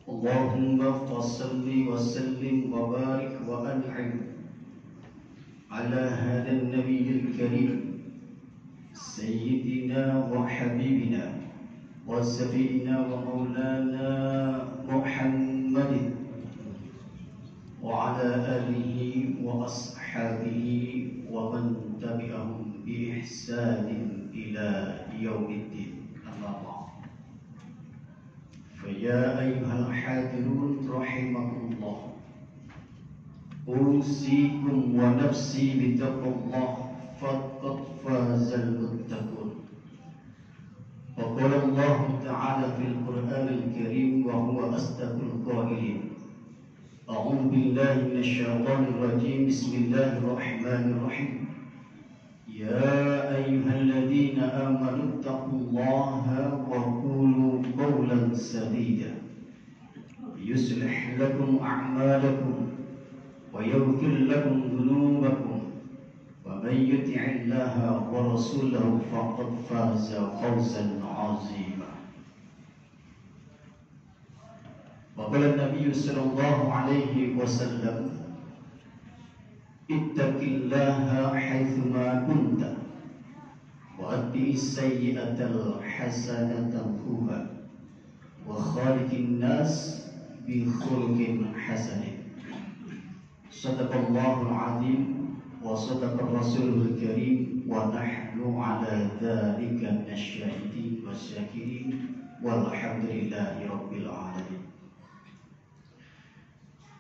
اللهم فصل وسلم وبارك وأنعم على هذا النبي الكريم سيدنا وحبيبنا وسفينا ومولانا محمد وعلى آله وأصحابه ومن تبعهم بإحسان إلى يوم الدين. أما بعد، فيا أيها الحاضرون رحمكم الله، أوصيكم ونفسي بتقوى الله فقد فاز المتقون. وقال الله تعالى في القرآن الكريم وهو أصدق القائلين: أعوذ بالله من الشيطان الرجيم، بسم الله الرحمن الرحيم. يا أيها الذين آمنوا اتقوا الله وقولوا قولا سديدا يصلح لكم أعمالكم ويغفر لكم ذنوبكم ومن يطع الله ورسوله فقد فاز فوزا عظيما. وقال النبي صلى الله عليه وسلم: اتق الله حيثما كنت وأتبع السيئة الحسنة تمحوها وخالق الناس بخلق حسن. صدق الله العظيم وصدق الرسول الكريم ونحن على ذلك من الشاهدين والشاكرين والحمد لله رب العالمين.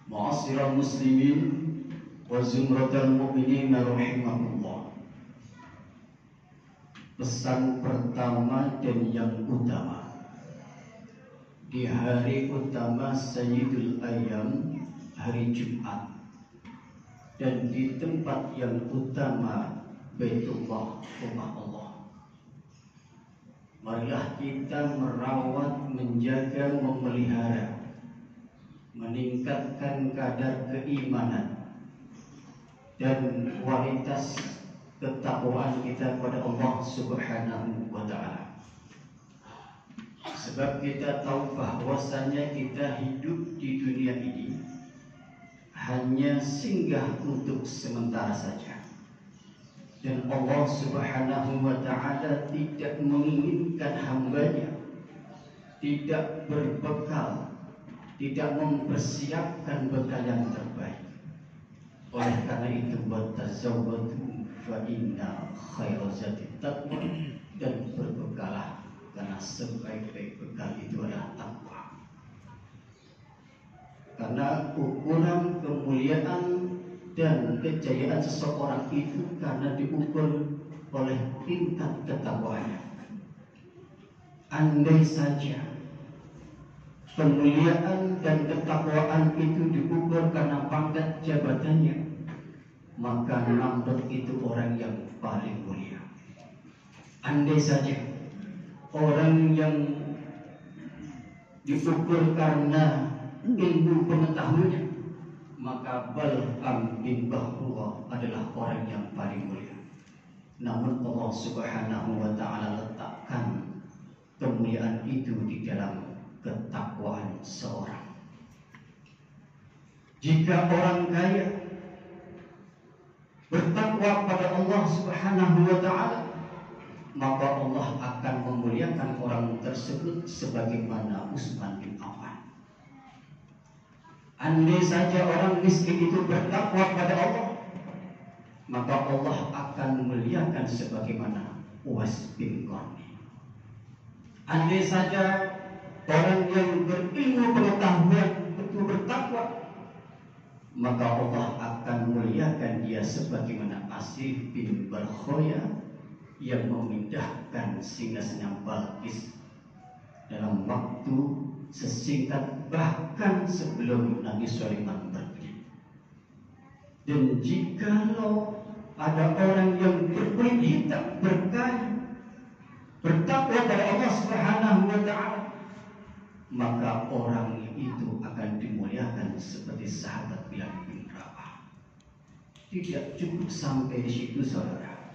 معاشر المسلمين wazumratul mu'minin rahimahullah. Pesan pertama dan yang utama di hari utama Sayyidul Ayyam, hari Jumat, dan di tempat yang utama Baitullah, rumah Allah, marilah kita merawat, menjaga, memelihara, meningkatkan kadar keimanan dan kualitas ketakwaan kita kepada Allah Subhanahu wa Ta'ala. Sebab kita tahu bahwasanya kita hidup di dunia ini hanya singgah untuk sementara saja, dan Allah Subhanahu wa Ta'ala tidak menginginkan hambanya tidak berbekal, tidak mempersiapkan bekal yang terbaik. Oleh karena itu, watazawwadu fa inna khairaz zadi taqwa, dan berbekalah karena sebaik-baik bekal itu adalah takwa. Karena ukuran kemuliaan dan kejayaan seseorang itu karena diukur oleh tingkat ketakwaannya. Andai saja kemuliaan dan ketakwaan itu diukur karena pangkat jabatannya, maka Namrud itu orang yang paling mulia. Andai saja orang yang diukur karena ilmu pengetahuannya, maka Bal'am bin Bahrullah adalah orang yang paling mulia. Namun Allah Subhanahu wa Ta'ala letakkan kemuliaan itu di dalam ketakwaan seorang. Jika orang kaya bertakwa pada Allah Subhanahu wa Ta'ala, maka Allah akan memuliakan orang tersebut sebagaimana Utsman bin Affan. Andai saja orang miskin itu bertakwa pada Allah, maka Allah akan memuliakan sebagaimana Uwais bin Qarni. Andai saja orang yang berilmu pengetahuan itu bertakwa, maka Allah akan memuliakan dia sebagaimana Asif bin Barkhoya yang memindahkan singgasana Balqis dalam waktu sesingkat bahkan sebelum Nabi Sulaiman pergi. Dan jikalau ada orang yang berkulit hitam, berkayu, bertakwa pada Allah Subhanahu wa Ta'ala, maka orang itu akan dimuliakan seperti sahabat Bilal bin Rabah. Tidak cukup sampai di situ, saudara.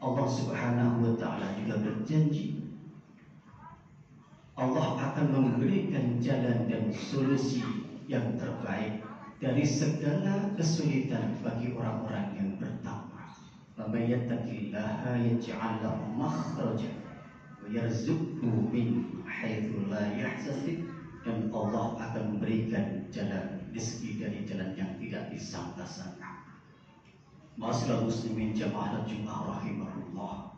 Allah Subhanahu wa Ta'ala juga berjanji Allah akan memberikan jalan dan surga yang terbaik dari segala kesulitan bagi orang-orang yang bertakwa. Faman yattaqillaha yaj'al lahu makhraja wa yarzuqhu min haitsu la yahtasib, dan Allah akan memberikan jalan rezeki dari jalan yang tidak disangka-sangka. Ma'asyiral muslimin jamaah Jumat rahimahullah.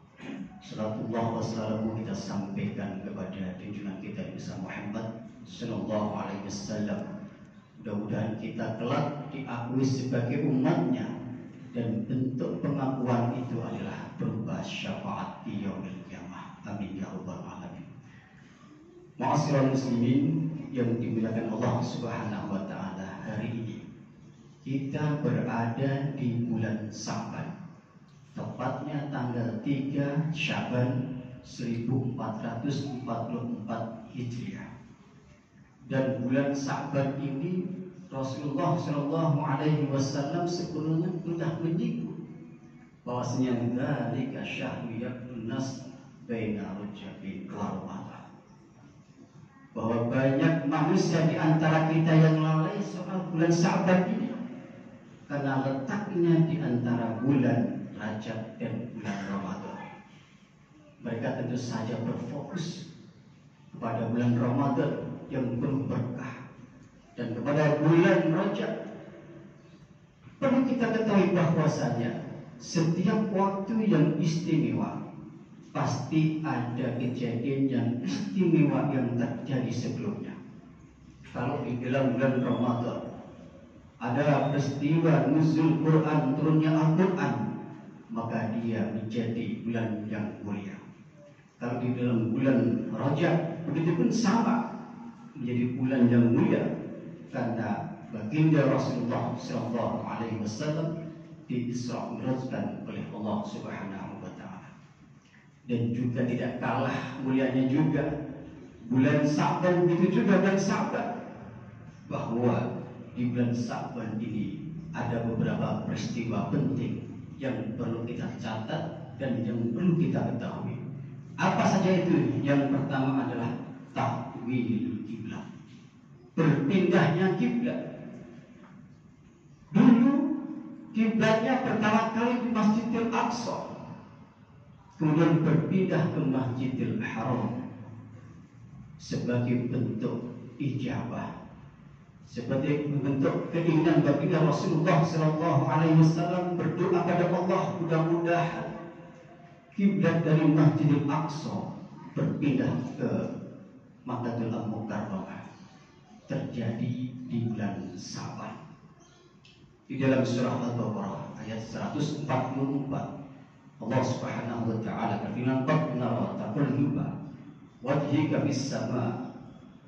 Salatullah wassalamu kita sampaikan kepada junjungan kita Nabi Muhammad sallallahu alaihi wasallam. Mudah-mudahan kita kelak diakui sebagai umatnya, dan bentuk pengakuan itu adalah berupa syafaat di yaumil qiyamah. Amin ya rabbal alamin. Ma'asyiral muslimin yang dimuliakan Allah Subhanahu wa taala, hari ini kita berada di bulan Sya'ban, tepatnya tanggal 3 Sya'ban 1444 Hijriah. Dan bulan Sya'ban ini Rasulullah Shallallahu Alaihi Wasallam sebelumnya sudah menyinggung bahwasanya dzalika syahru yakun nas baina rajabin wa ramadan, bahwa banyak manusia di antara kita yang lalai soal bulan Sya'ban ini karena letaknya di antara bulan Rajab dan bulan Ramadan. Mereka tentu saja berfokus kepada bulan Ramadan yang penuh berkah dan kepada bulan Rajab. Perlu kita ketahui bahwasanya setiap waktu yang istimewa pasti ada kejadian yang istimewa yang terjadi sebelumnya. Kalau di dalam bulan Ramadan ada peristiwa nuzul Quran, turunnya Al-Quran, maka dia menjadi bulan yang mulia. Kalau di dalam bulan Rajab begitu pun sama, menjadi bulan yang mulia karena baginda Rasulullah sallallahu alaihi wasallam di-Isra Mi'rajkan oleh Allah Subhanahu wa taala. Dan juga tidak kalah mulianya juga bulan Sya'ban, begitu juga bulan Sya'ban, bahwa di bulan Sya'ban ini ada beberapa peristiwa penting yang perlu kita catat dan yang perlu kita ketahui. Apa saja itu? Yang pertama adalah tahwilul kiblat, berpindahnya kiblat. Dulu kiblatnya pertama kali di Masjidil Aqsa, kemudian berpindah ke Masjidil Haram sebagai bentuk ijabah, sebagai bentuk keinginan baginda Rasulullah sallallahu alaihi wasallam berdoa pada Allah, mudah-mudahan kiblat dari Masjidil Aqsa berpindah ke Makkatul Mukarramah. Terjadi di bulan Sya'ban. Di dalam surah Al-Baqarah ayat 144, Allah Subhanahu wa taala berfirman, "Qad nara taqalluba wajhika bis sama'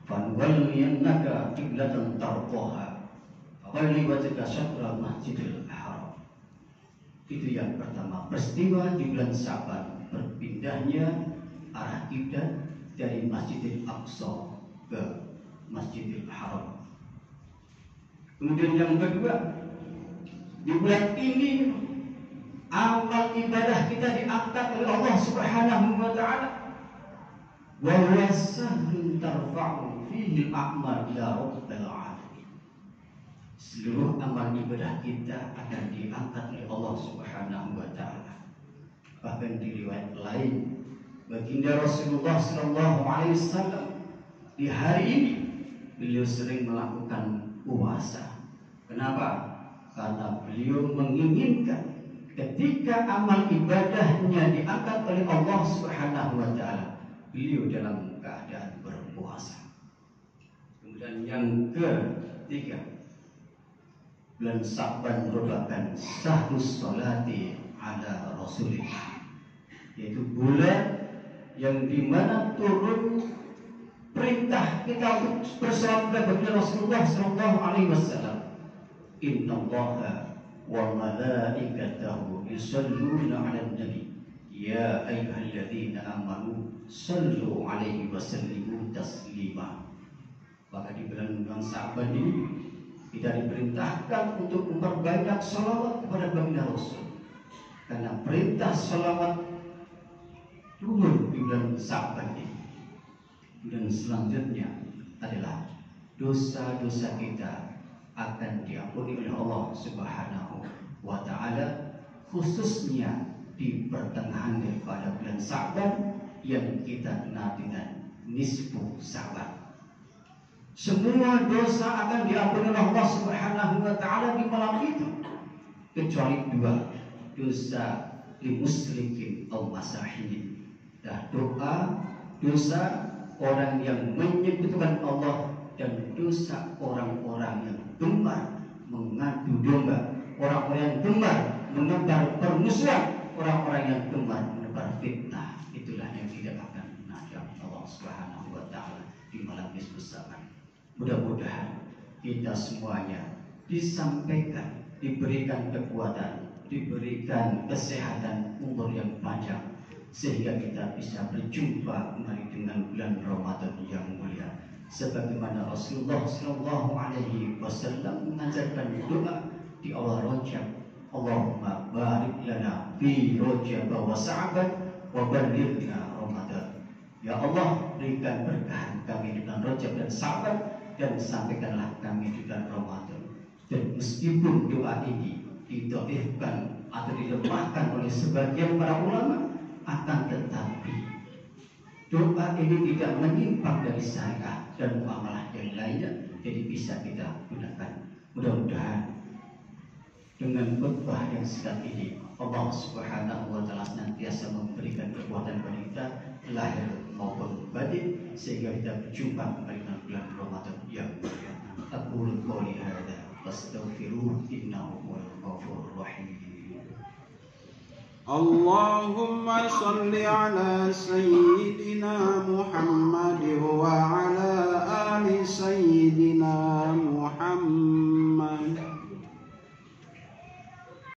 fanwalliyannaka qiblatan tardaha fawalli wajhaka syatral masjidil haram." Itu yang pertama, peristiwa di bulan Sya'ban, berpindahnya arah kiblat dari Masjidil Aqsa ke Masjidil Haram. Kemudian yang kedua, di bulan ini amal ibadah kita diangkat oleh Allah Subhanahu wa taala. Wa huwa sahrun tarfa'u fihi al-a'mal ila rabbil alamin. Seluruh amal ibadah kita akan diangkat oleh Allah Subhanahu wa taala. Bahkan di riwayat lain, baginda Rasulullah sallallahu alaihi wasallam di hari ini beliau sering melakukan puasa. Kenapa? Karena beliau menginginkan ketika amal ibadahnya diangkat oleh Allah Subhanahu wa taala, beliau dalam keadaan berpuasa. Kemudian yang ketiga, bulan Sya'ban merupakan syahrus sholati ala Rasulillah, yaitu bulan yang dimana turun perintah kita untuk bersolat kepada Rasulullah sallallahu alaihi wasallam. Innallaha wa malaikatahu yusalluna 'alan nabi ya ayyuhalladzina amanu sallu 'alaihi wa sallimu taslima. Maka di bulan Sya'ban ini kita diperintahkan untuk memperbanyak salawat kepada baginda Rasul, karena perintah salawat turun di bulan Sya'ban ini. Dan selanjutnya adalah dosa-dosa kita akan diampuni oleh Allah Subhanahu wa Ta'ala, khususnya di pertengahan daripada bulan Sya'ban yang kita kenal dengan nisfu Sya'ban. Semua dosa akan diampuni oleh Allah Subhanahu wa Ta'ala di malam itu, kecuali dua: dosa limusrikin aw masahin, dan dosa orang yang menyekutukan Allah, dan dosa orang-orang yang gemar mengadu domba, orang-orang yang gemar menebar permusuhan, orang-orang yang gemar menebar fitnah. Itulah yang tidak akan menghadap Allah Subhanahu wa Ta'ala di malam nisfu Sya'ban. Mudah-mudahan kita semuanya disampaikan, diberikan kekuatan, diberikan kesehatan, umur yang panjang, sehingga kita bisa berjumpa kembali dengan bulan Ramadan yang mulia. Sebagaimana Rasulullah Shallallahu Alaihi Wasallam mengajarkan doa di awal Rajab, Allahumma barik lana fi Rajab wa Sya'ban wa balighna Ramadan. Ya Allah, berikan berkah kami di bulan Rajab dan Sya'ban, dan sampaikanlah kami di bulan Ramadan. Dan meskipun doa ini didhaifkan atau dilemahkan oleh sebagian para ulama, akan tetapi doa ini tidak menyimpang dari syariat dan muamalah yang lainnya, jadi bisa kita gunakan. Mudah-mudahan dengan khutbah yang singkat ini Allah Subhanahu wa Ta'ala senantiasa memberikan kekuatan kepada kita lahir maupun batin, sehingga kita berjumpa kembali dengan bulan Ramadan yang mulia. Aqulu qouli hadza wastaghfiruhu innahu huwal ghafurur rahim. Allahumma salli ala sayyidina Muhammad wa ala ali sayyidina Muhammad.